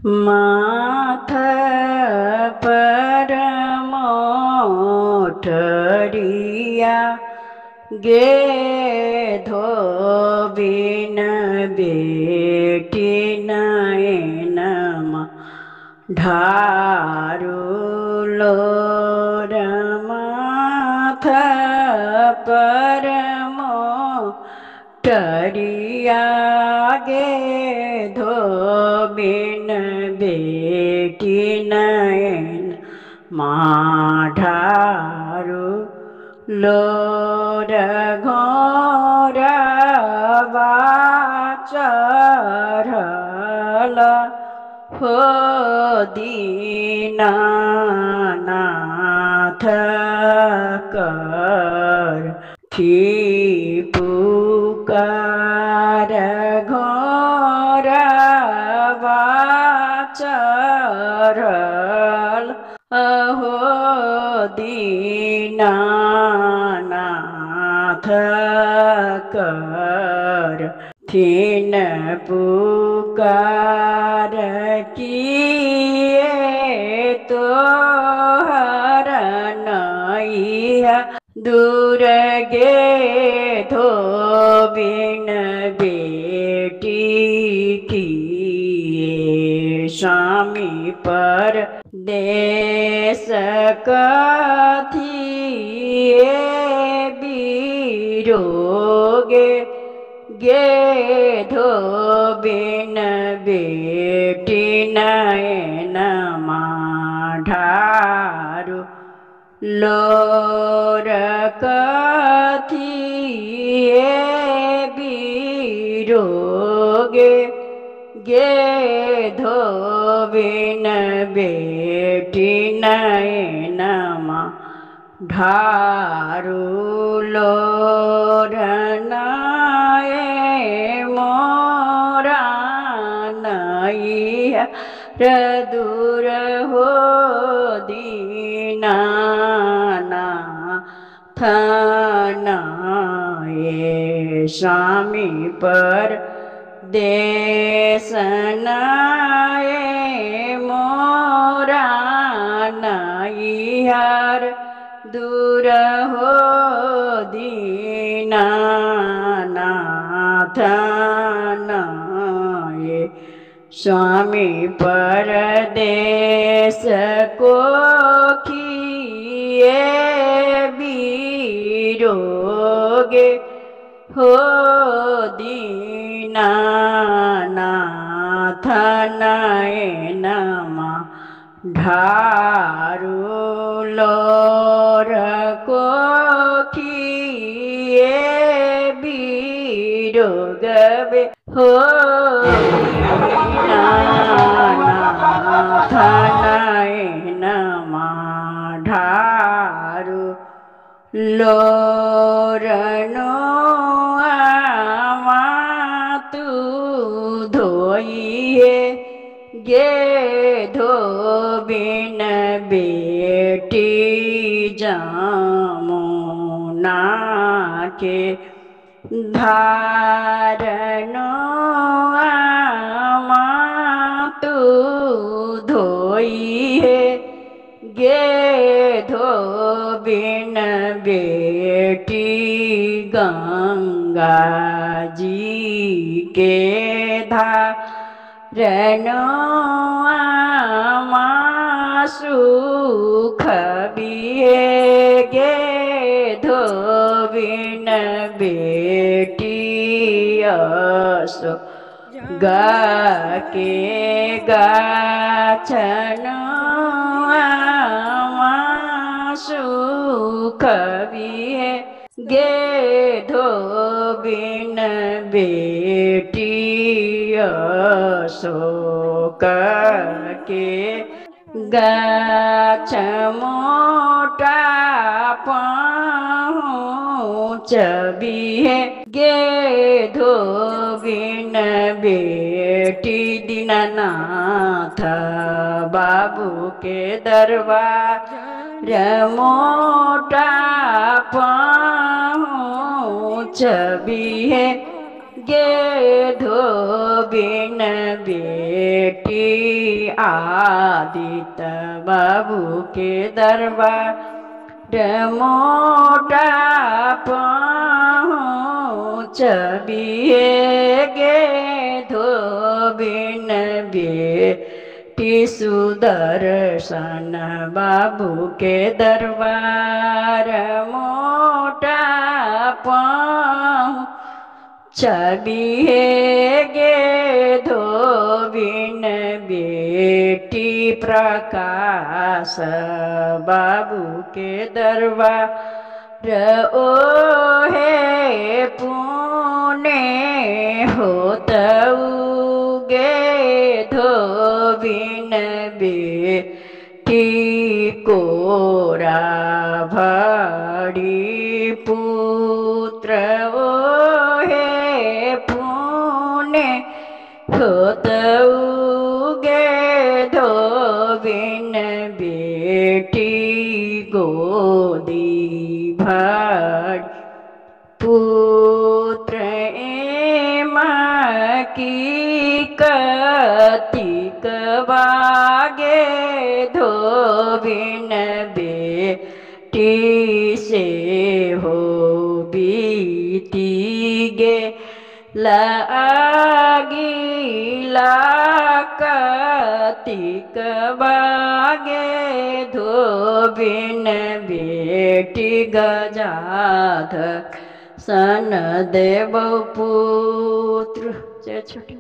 माथा पर मोठरिया गे धोबिन बेटी नयनमा ढारुलो माथा पर मोठरिया गे धोबिन बेटी नयन माढारु लोर घोरवा चढ़ल हो दीनानाथ कर थी पुकार घोरवा चढ़ल अहो दीनानाथ कर थिन पुकार किए तो हरनैया दूर गे धोबिन बेटी किए स्वामी पर देश कथिए बिरोगे गे धोबिन बेटी नयनमा ढारु लोर कथिए बिरोगे गे धोबिन बेटी नयनमा ढारु लोर नाये मोरा नैया दूर हो दीनानाथ नाये स्वामी पर देशनाये मोरा नैया दूर हो दीनानाथ नाये स्वामी परदेश को किए बिरोगे हो दीनानाथ नयनमा ढारु लोर को किए बिरोगबे हो दीनानाथ नयनमा ढारु लोर मातु धोइए गे धोबिन बेटी जमुना के धारनो मातु धोइए गे धोबिन बेटी गंगा जी के धारनो सुख बिहे गे धोबिन बेटी असो गा के गाछन सुख बिहे गे धोबिन बेटी अशोक के गाछ मोटा पहुँच बिहे गे धोबिन बेटी दीनानाथ बाबू के दरबार मोटा पहुँच बिहे गे धोबिन बेटी आदित्य बाबू के दरबार मोटा पहुँच बिहे गे धोबिन बेटी सुदर्शन बाबू के दरबार मोटा पहुँच बिहे गे धोबिन बेटी प्रकाश बाबू के दरबार ओ हे पुणे होत गे धोबिन बेटी कोरा भड़ी पुत्र ओ हे पुणे होत गे धोबिन बेटी गोदी भर पुत्र एम की कतिक बागे धोबिन बेटी से हो बीती गे लागिला कतिक बागे धोबिन बेटी गजाधर सन देव पुत्र। जय छोटी